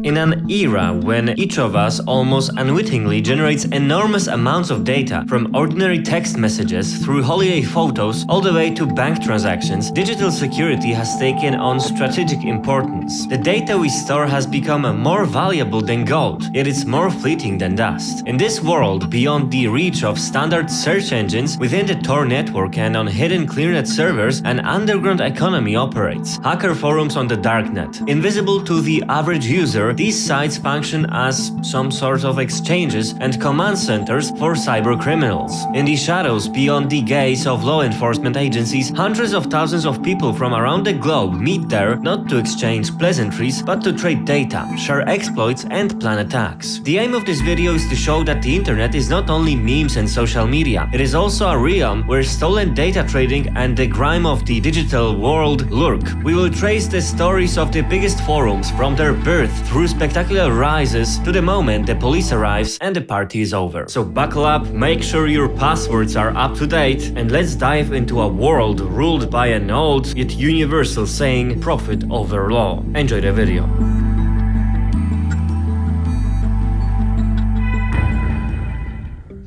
In an era when each of us almost unwittingly generates enormous amounts of data, from ordinary text messages through holiday photos all the way to bank transactions, digital security has taken on strategic importance. The data we store has become more valuable than gold, yet it's more fleeting than dust. In this world, beyond the reach of standard search engines, within the Tor network and on hidden clearnet servers, an underground economy operates. Hacker forums on the darknet. Invisible to the average user, these sites function as some sort of exchanges and command centers for cybercriminals. In the shadows, beyond the gaze of law enforcement agencies, hundreds of thousands of people from around the globe meet there not to exchange pleasantries, but to trade data, share exploits and plan attacks. The aim of this video is to show that the internet is not only memes and social media, it is also a realm where stolen data trading and the grime of the digital world lurk. We will trace the stories of the biggest forums from their birth through spectacular rises to the moment the police arrives and the party is over. So buckle up, make sure your passwords are up to date, and let's dive into a world ruled by an old yet universal saying, profit over law. Enjoy the video.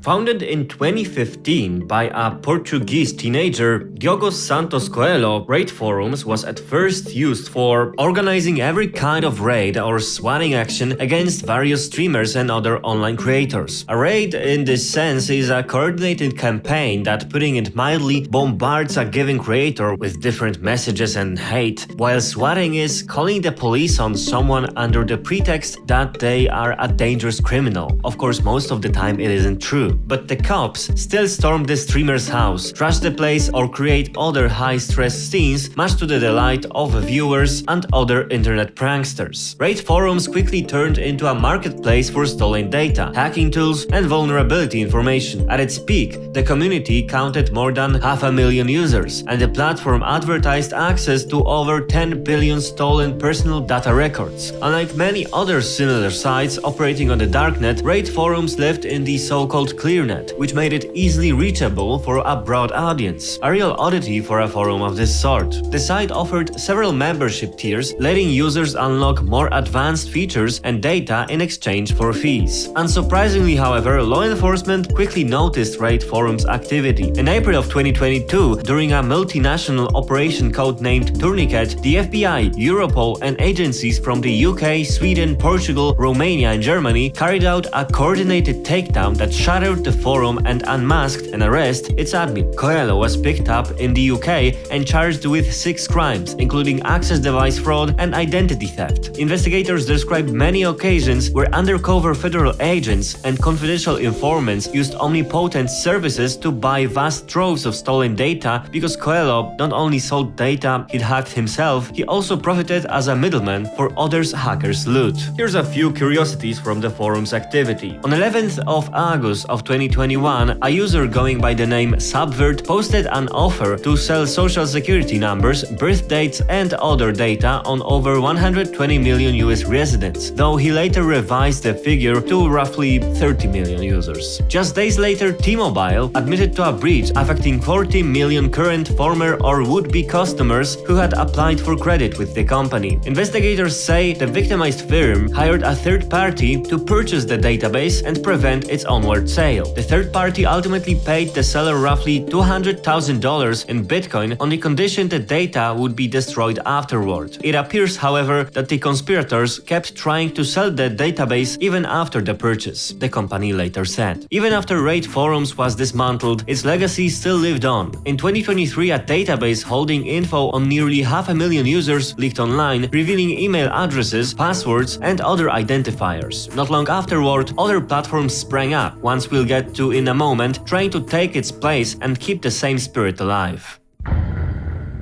Founded in 2015 by a Portuguese teenager, Diogo Santos Coelho, RaidForums was at first used for organizing every kind of raid or swatting action against various streamers and other online creators. A raid in this sense is a coordinated campaign that, putting it mildly, bombards a given creator with different messages and hate, while swatting is calling the police on someone under the pretext that they are a dangerous criminal. Of course, most of the time it isn't true. But the cops still storm the streamer's house, trash the place or create other high-stress scenes, much to the delight of viewers and other internet pranksters. RaidForums quickly turned into a marketplace for stolen data, hacking tools and vulnerability information. At its peak, the community counted more than 500,000 users, and the platform advertised access to over 10 billion stolen personal data records. Unlike many other similar sites operating on the darknet, RaidForums lived in the so-called clearnet, which made it easily reachable for a broad audience. A real oddity for a forum of this sort. The site offered several membership tiers, letting users unlock more advanced features and data in exchange for fees. Unsurprisingly, however, law enforcement quickly noticed RaidForums' activity. In April of 2022, during a multinational operation codenamed Tourniquet, the FBI, Europol and agencies from the UK, Sweden, Portugal, Romania and Germany carried out a coordinated takedown that shattered the forum and unmasked and arrested its admin. Coelho was picked up in the UK and charged with 6 crimes, including access device fraud and identity theft. Investigators described many occasions where undercover federal agents and confidential informants used omnipotent services to buy vast troves of stolen data, because Coelho not only sold data he'd hacked himself, he also profited as a middleman for others' hackers' loot. Here's a few curiosities from the forum's activity. On 11th of August of 2021, a user going by the name Subvert posted an offer to sell social security numbers, birth dates and other data on over 120 million US residents, though he later revised the figure to roughly 30 million users. Just days later, T-Mobile admitted to a breach affecting 40 million current, former or would-be customers who had applied for credit with the company. Investigators say the victimized firm hired a third party to purchase the database and prevent its onward sale. The third party ultimately paid the seller roughly $200,000 in Bitcoin on the condition the data would be destroyed afterward. It appears, however, that the conspirators kept trying to sell the database even after the purchase, the company later said. Even after RaidForums was dismantled, its legacy still lived on. In 2023, a database holding info on nearly 500,000 users leaked online, revealing email addresses, passwords, and other identifiers. Not long afterward, other platforms sprang up, once we'll get to in a moment, trying to take its place and keep the same spirit alive.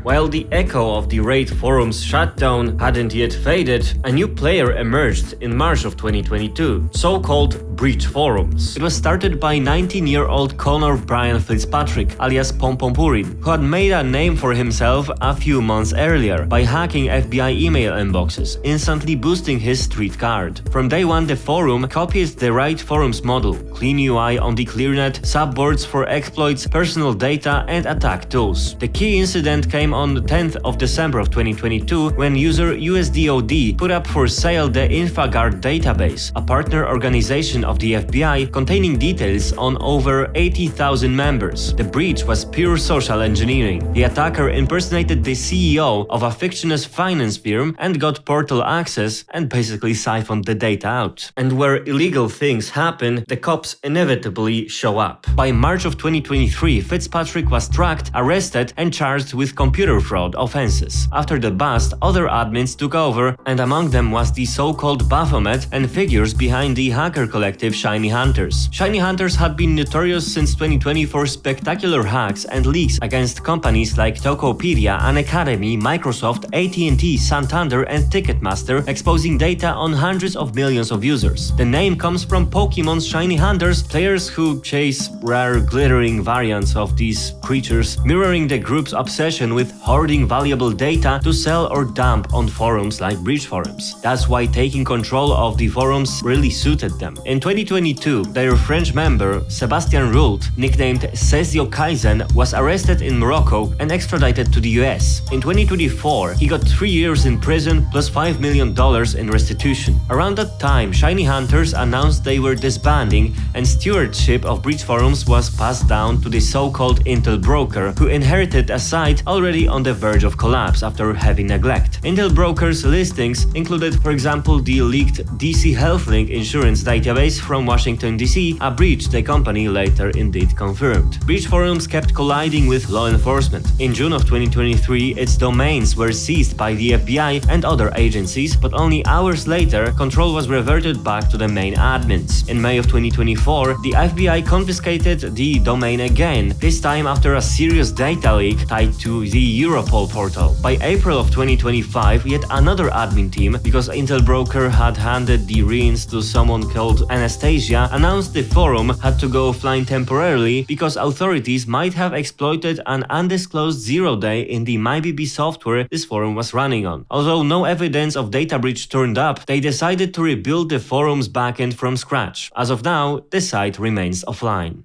While the echo of the RaidForums shutdown hadn't yet faded, a new player emerged in March of 2022, so-called BreachForums. It was started by 19-year-old Connor Brian Fitzpatrick, alias Pompompurin, who had made a name for himself a few months earlier by hacking FBI email inboxes, instantly boosting his street card. From day one, the forum copied the RaidForums model: clean UI on the clearnet, subboards for exploits, personal data and attack tools. The key incident came on the 10th of December of 2022 when user USDOD put up for sale the Infraud database, a partner organization of the FBI containing details on over 80,000 members. The breach was pure social engineering. The attacker impersonated the CEO of a fictitious finance firm and got portal access and basically siphoned the data out. And where illegal things happen, the cops inevitably show up. By March of 2023, Fitzpatrick was tracked, arrested and charged with computer fraud offenses. After the bust, other admins took over, and among them was the so-called Baphomet and figures behind the hacker collective ShinyHunters. ShinyHunters had been notorious since 2020 for spectacular hacks and leaks against companies like Tokopedia, Unacademy, Microsoft, AT&T, Santander and Ticketmaster, exposing data on hundreds of millions of users. The name comes from Pokemon's ShinyHunters, players who chase rare glittering variants of these creatures, mirroring the group's obsession with hoarding valuable data to sell or dump on forums like BreachForums. That's why taking control of the forums really suited them. In 2022, their French member, Sebastian Roult, nicknamed Cezio Kaizen, was arrested in Morocco and extradited to the US. In 2024, he got 3 years in prison plus $5 million in restitution. Around that time, ShinyHunters announced they were disbanding and stewardship of BreachForums was passed down to the so-called Intel broker, who inherited a site already on the verge of collapse after heavy neglect. Intel broker's listings included, for example, the leaked DC HealthLink insurance database from Washington, D.C., a breach the company later indeed confirmed. BreachForums kept colliding with law enforcement. In June of 2023, its domains were seized by the FBI and other agencies, but only hours later, control was reverted back to the main admins. In May of 2024, the FBI confiscated the domain again, this time after a serious data leak tied to the Europol portal. By April of 2025, yet another admin team, because Intel broker had handed the reins to someone called Anastasia, announced the forum had to go offline temporarily because authorities might have exploited an undisclosed zero-day in the MyBB software this forum was running on. Although no evidence of data breach turned up, they decided to rebuild the forum's backend from scratch. As of now, the site remains offline.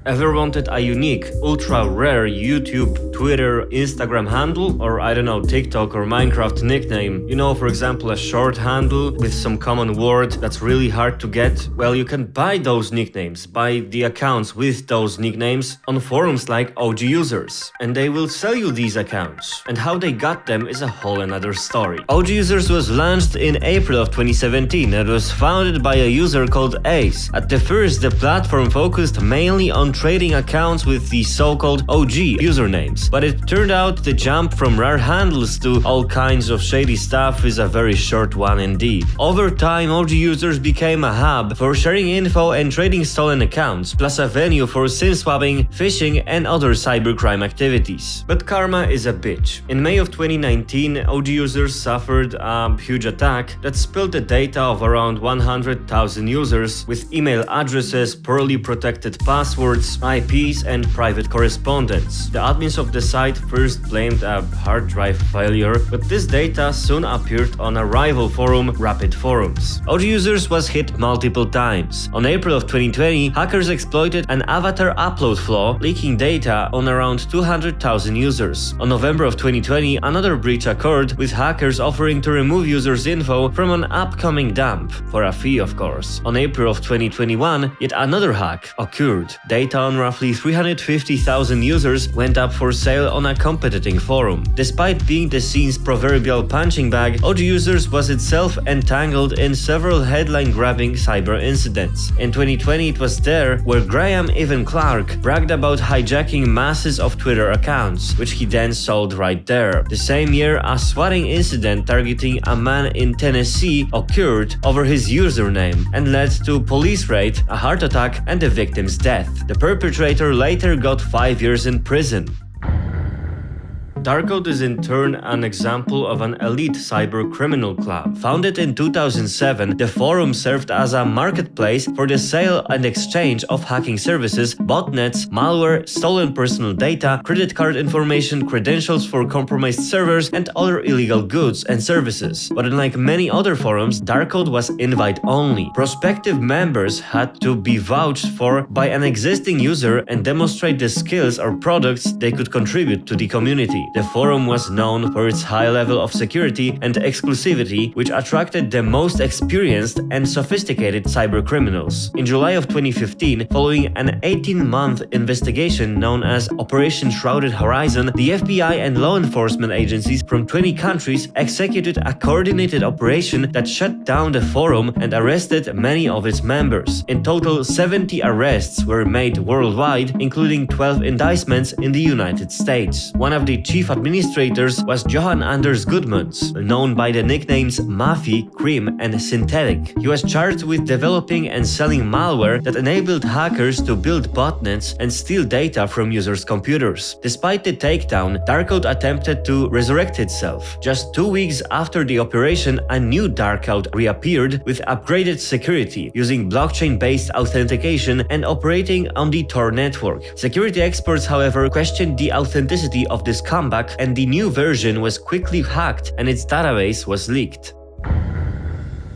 Ever wanted a unique, ultra-rare YouTube, Twitter, Instagram handle? Or I don't know, TikTok or Minecraft nickname? You know, for example, a short handle with some common word that's really hard to get? Well, you can buy those nicknames, buy the accounts with those nicknames on forums like OGUsers. And they will sell you these accounts. And how they got them is a whole another story. OGUsers was launched in April of 2017 and was founded by a user called Ace. At the first, the platform focused mainly on trading accounts with the so-called OG usernames, but it turned out the jump from rare handles to all kinds of shady stuff is a very short one indeed. Over time, OGUsers became a hub for sharing info and trading stolen accounts, plus a venue for SIM swapping, phishing and other cybercrime activities. But karma is a bitch. In May of 2019, OGUsers suffered a huge attack that spilled the data of around 100,000 users with email addresses, poorly protected passwords, IPs and private correspondence. The admins of the site first blamed a hard drive failure, but this data soon appeared on a rival forum, RaidForums. OGUsers was hit multiple times. On April of 2020, hackers exploited an avatar upload flaw, leaking data on around 200,000 users. On November of 2020, another breach occurred, with hackers offering to remove users' info from an upcoming dump, for a fee of course. On April of 2021, yet another hack occurred. Data on roughly 350,000 users went up for sale on a competing forum. Despite being the scene's proverbial punching bag, OGUsers was itself entangled in several headline-grabbing cyber incidents. In 2020, it was there where Graham Evan Clark bragged about hijacking masses of Twitter accounts, which he then sold right there. The same year, a swatting incident targeting a man in Tennessee occurred over his username and led to police raid, a heart attack and the victim's death. The perpetrator later got 5 years in prison. Darkode is in turn an example of an elite cybercriminal club. Founded in 2007, the forum served as a marketplace for the sale and exchange of hacking services, botnets, malware, stolen personal data, credit card information, credentials for compromised servers, and other illegal goods and services. But unlike many other forums, Darkode was invite-only. Prospective members had to be vouched for by an existing user and demonstrate the skills or products they could contribute to the community. The forum was known for its high level of security and exclusivity, which attracted the most experienced and sophisticated cybercriminals. In July of 2015, following an 18-month investigation known as Operation Shrouded Horizon, the FBI and law enforcement agencies from 20 countries executed a coordinated operation that shut down the forum and arrested many of its members. In total, 70 arrests were made worldwide, including 12 indictments in the United States. One of the chief administrators was Johan Anders Gudmunds, known by the nicknames Mafi, Cream, and Synthetic. He was charged with developing and selling malware that enabled hackers to build botnets and steal data from users' computers. Despite the takedown, Darkode attempted to resurrect itself. Just 2 weeks after the operation, a new Darkode reappeared with upgraded security, using blockchain-based authentication and operating on the Tor network. Security experts, however, questioned the authenticity of this comeback, and the new version was quickly hacked and its database was leaked.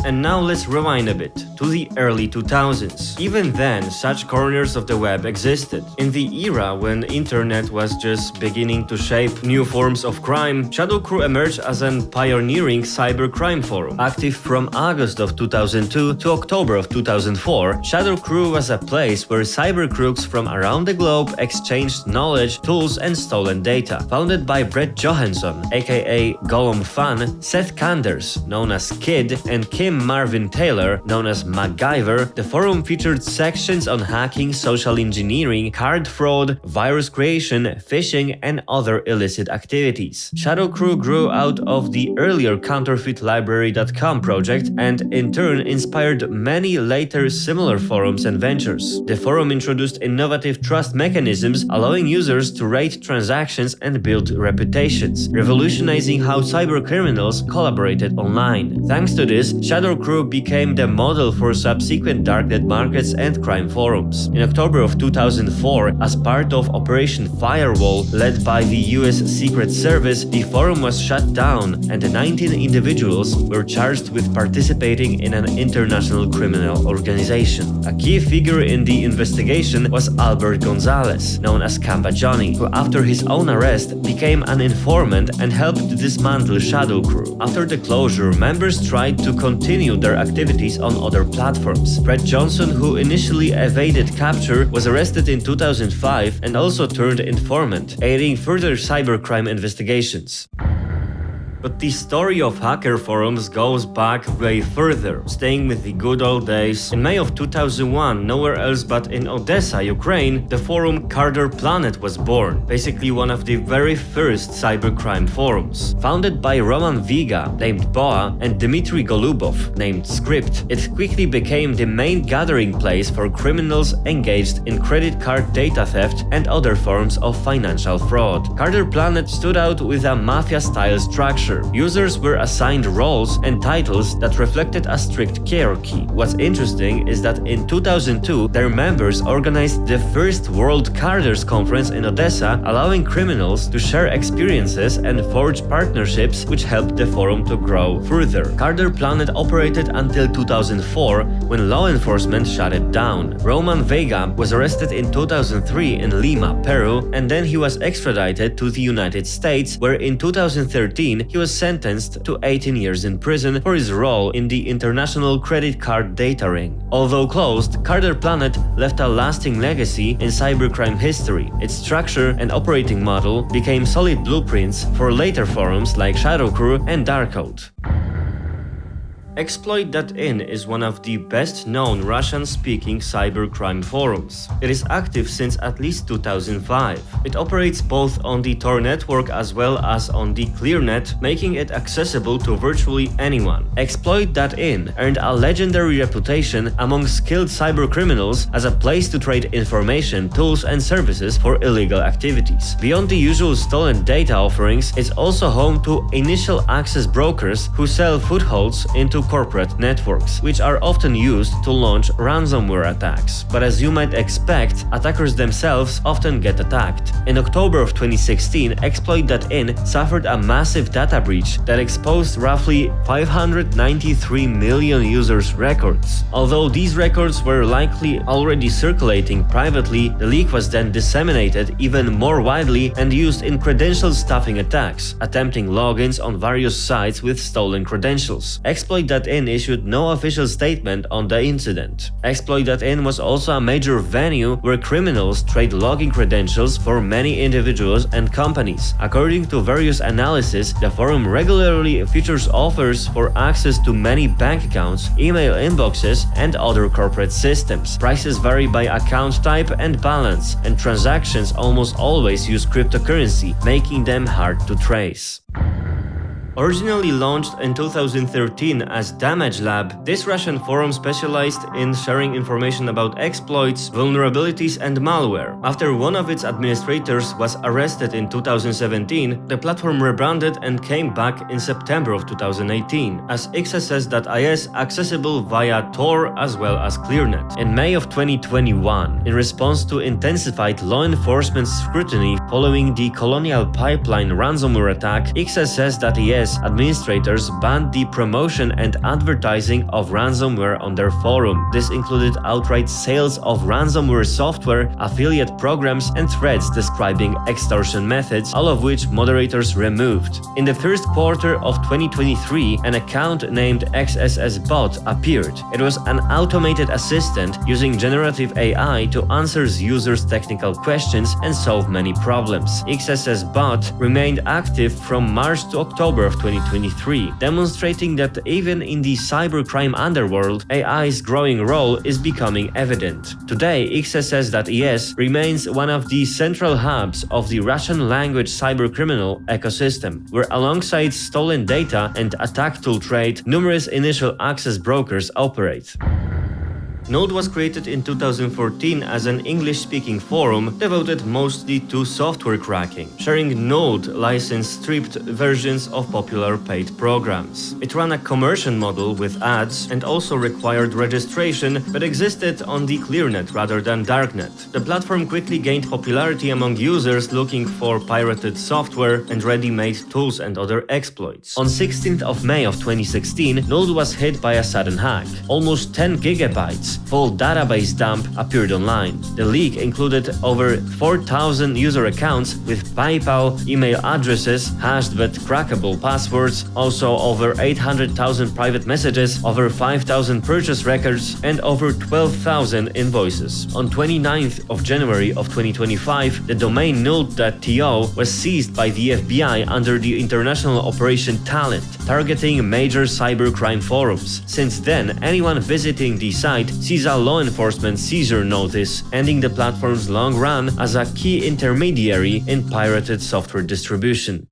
And now let's rewind a bit, to the early 2000s. Even then, such corners of the web existed. In the era when internet was just beginning to shape new forms of crime, ShadowCrew emerged as an pioneering cybercrime forum. Active from August of 2002 to October of 2004, ShadowCrew was a place where cyber crooks from around the globe exchanged knowledge, tools, and stolen data. Founded by Brett Johansson, aka Gollum Fan, Seth Kanders, known as Kid, and Kim Marvin Taylor, known as MacGyver, the forum featured sections on hacking, social engineering, card fraud, virus creation, phishing, and other illicit activities. ShadowCrew grew out of the earlier counterfeitlibrary.com project and in turn inspired many later similar forums and ventures. The forum introduced innovative trust mechanisms, allowing users to rate transactions and build reputations, revolutionizing how cybercriminals collaborated online. Thanks to this, ShadowCrew became the model for subsequent darknet markets and crime forums. In October of 2004, as part of Operation Firewall, led by the US Secret Service, the forum was shut down and 19 individuals were charged with participating in an international criminal organization. A key figure in the investigation was Albert Gonzalez, known as Kamba Johnny, who after his own arrest became an informant and helped dismantle ShadowCrew. After the closure, members tried to continue their activities on other platforms. Brett Johnson, who initially evaded capture, was arrested in 2005 and also turned informant, aiding further cybercrime investigations. But the story of hacker forums goes back way further, staying with the good old days. In May of 2001, nowhere else but in Odessa, Ukraine, the forum Carder Planet was born, basically one of the very first cybercrime forums. Founded by Roman Viga, named Boa, and Dmitry Golubov, named Script, it quickly became the main gathering place for criminals engaged in credit card data theft and other forms of financial fraud. Carder Planet stood out with a mafia-style structure. Users were assigned roles and titles that reflected a strict hierarchy. What's interesting is that in 2002, their members organized the first World Carders Conference in Odessa, allowing criminals to share experiences and forge partnerships which helped the forum to grow further. Carder Planet operated until 2004, when law enforcement shut it down. Roman Vega was arrested in 2003 in Lima, Peru, and then he was extradited to the United States, where in 2013 he was sentenced to 18 years in prison for his role in the international credit card data ring. Although closed, Carder Planet left a lasting legacy in cybercrime history. Its structure and operating model became solid blueprints for later forums like ShadowCrew and Darkode. Exploit.in is one of the best-known Russian-speaking cybercrime forums. It is active since at least 2005. It operates both on the Tor network as well as on the ClearNet, making it accessible to virtually anyone. Exploit.in earned a legendary reputation among skilled cybercriminals as a place to trade information, tools, and services for illegal activities. Beyond the usual stolen data offerings, it's also home to initial access brokers who sell footholds into corporate networks, which are often used to launch ransomware attacks. But as you might expect, attackers themselves often get attacked. In October of 2016, Exploit.in suffered a massive data breach that exposed roughly 593 million users' records. Although these records were likely already circulating privately, the leak was then disseminated even more widely and used in credential stuffing attacks, attempting logins on various sites with stolen credentials. Exploit.in issued no official statement on the incident. Exploit.in was also a major venue where criminals trade login credentials for many individuals and companies. According to various analyses, the forum regularly features offers for access to many bank accounts, email inboxes, and other corporate systems. Prices vary by account type and balance, and transactions almost always use cryptocurrency, making them hard to trace. Originally launched in 2013 as Damage Lab, this Russian forum specialized in sharing information about exploits, vulnerabilities, and malware. After one of its administrators was arrested in 2017, the platform rebranded and came back in September of 2018 as XSS.is, accessible via Tor as well as ClearNet. In May of 2021, in response to intensified law enforcement scrutiny following the Colonial Pipeline ransomware attack, XSS.is administrators banned the promotion and advertising of ransomware on their forum. This included outright sales of ransomware software, affiliate programs, and threads describing extortion methods, all of which moderators removed. In the first quarter of 2023, an account named XSS Bot appeared. It was an automated assistant using generative AI to answer users' technical questions and solve many problems. XSS Bot remained active from March to October of 2023, demonstrating that even in the cybercrime underworld, AI's growing role is becoming evident. Today, XSS.es remains one of the central hubs of the Russian language cybercriminal ecosystem, where alongside stolen data and attack tool trade, numerous initial access brokers operate. Nulled was created in 2014 as an English-speaking forum devoted mostly to software cracking, sharing Nulled license-stripped versions of popular paid programs. It ran a commercial model with ads and also required registration, but existed on the ClearNet rather than Darknet. The platform quickly gained popularity among users looking for pirated software and ready-made tools and other exploits. On 16th of May of 2016, Nulled was hit by a sudden hack. Almost 10 gigabytes full database dump appeared online. The leak included over 4,000 user accounts with PayPal email addresses, hashed but crackable passwords, also over 800,000 private messages, over 5,000 purchase records, and over 12,000 invoices. On 29th of January of 2025, the domain nulled.to was seized by the FBI under the International Operation Talent, targeting major cybercrime forums. Since then, anyone visiting the site sees a law enforcement seizure notice, ending the platform's long run as a key intermediary in pirated software distribution.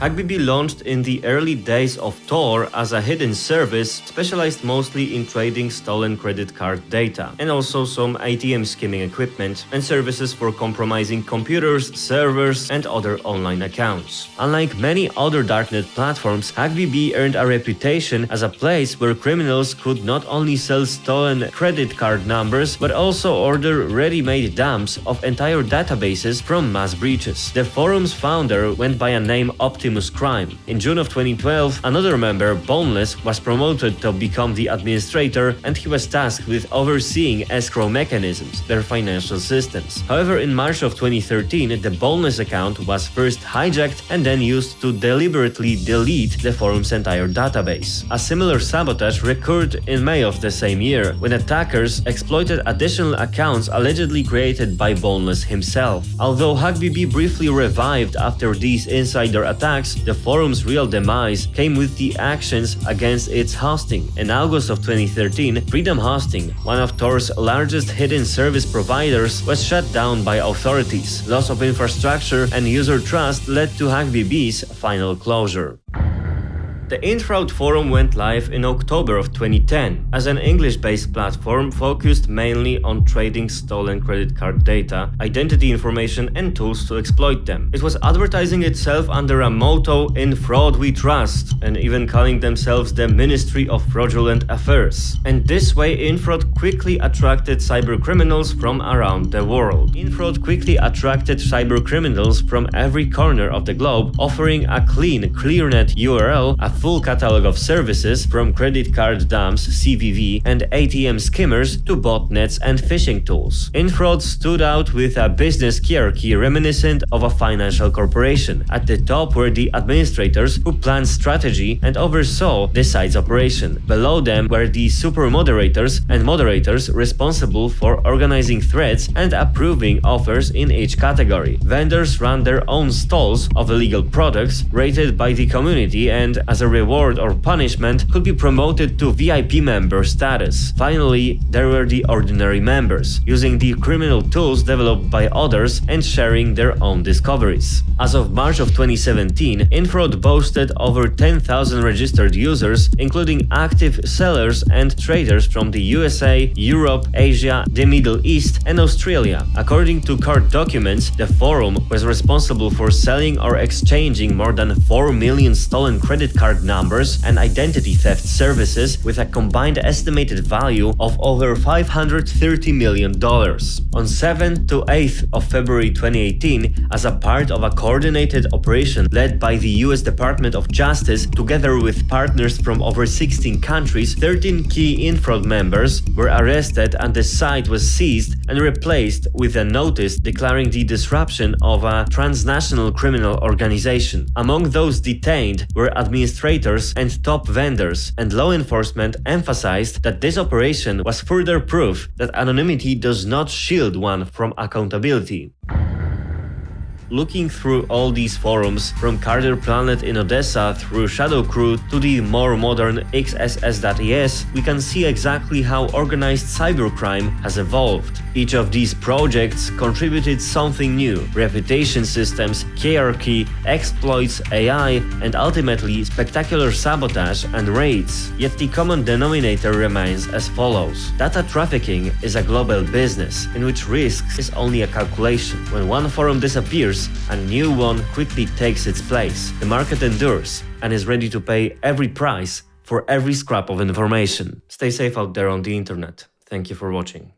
Hagb launched in the early days of Tor as a hidden service specialized mostly in trading stolen credit card data, and also some ATM skimming equipment and services for compromising computers, servers, and other online accounts. Unlike many other darknet platforms, Hagb earned a reputation as a place where criminals could not only sell stolen credit card numbers, but also order ready-made dumps of entire databases from mass breaches. The forum's founder went by a name Optimus Crime. In June of 2012, another member, Boneless, was promoted to become the administrator, and he was tasked with overseeing escrow mechanisms, their financial systems. However, in March of 2013, the Boneless account was first hijacked and then used to deliberately delete the forum's entire database. A similar sabotage recurred in May of the same year, when attackers exploited additional accounts allegedly created by Boneless himself. Although Hagb briefly revived after these insider attacks, attacks, the forum's real demise came with the actions against its hosting. In August of 2013, Freedom Hosting, one of Tor.'s largest hidden service providers, was shut down by authorities. Loss of infrastructure and user trust led to Hagb final closure. The Infraud forum went live in October of 2010 as an English-based platform focused mainly on trading stolen credit card data, identity information and tools to exploit them. It was advertising itself under a motto "In fraud we trust" and even calling themselves the Ministry of Fraudulent Affairs. And this way Infraud quickly attracted cybercriminals from around the world. Infraud quickly attracted cybercriminals from every corner of the globe, offering a clean, clearnet URL, a full catalog of services from credit card dumps, CVV, and ATM skimmers to botnets and phishing tools. Infraud stood out with a business hierarchy reminiscent of a financial corporation. At the top were the administrators who planned strategy and oversaw the site's operation. Below them were the super moderators and moderators responsible for organizing threads and approving offers in each category. Vendors ran their own stalls of illegal products rated by the community and, as a reward or punishment, could be promoted to VIP member status. Finally, there were the ordinary members, using the criminal tools developed by others and sharing their own discoveries. As of March of 2017, Infraud boasted over 10,000 registered users, including active sellers and traders from the USA, Europe, Asia, the Middle East, and Australia. According to court documents, the forum was responsible for selling or exchanging more than 4 million stolen credit card numbers and identity theft services with a combined estimated value of over $530 million. On 7th to 8th of February 2018, as a part of a coordinated operation led by the US Department of Justice together with partners from over 16 countries, 13 key Infraud members were arrested and the site was seized and replaced with a notice declaring the disruption of a transnational criminal organization. Among those detained were administrators and top vendors, and law enforcement emphasized that this operation was further proof that anonymity does not shield one from accountability. Looking through all these forums, from Carter Planet in Odessa through ShadowCrew to the more modern XSS.es, we can see exactly how organized cybercrime has evolved. Each of these projects contributed something new: reputation systems, hierarchy, exploits, AI, and ultimately spectacular sabotage and raids. Yet the common denominator remains as follows. Data trafficking is a global business in which risk is only a calculation. When one forum disappears, a new one quickly takes its place. The market endures and is ready to pay every price for every scrap of information. Stay safe out there on the internet. Thank you for watching.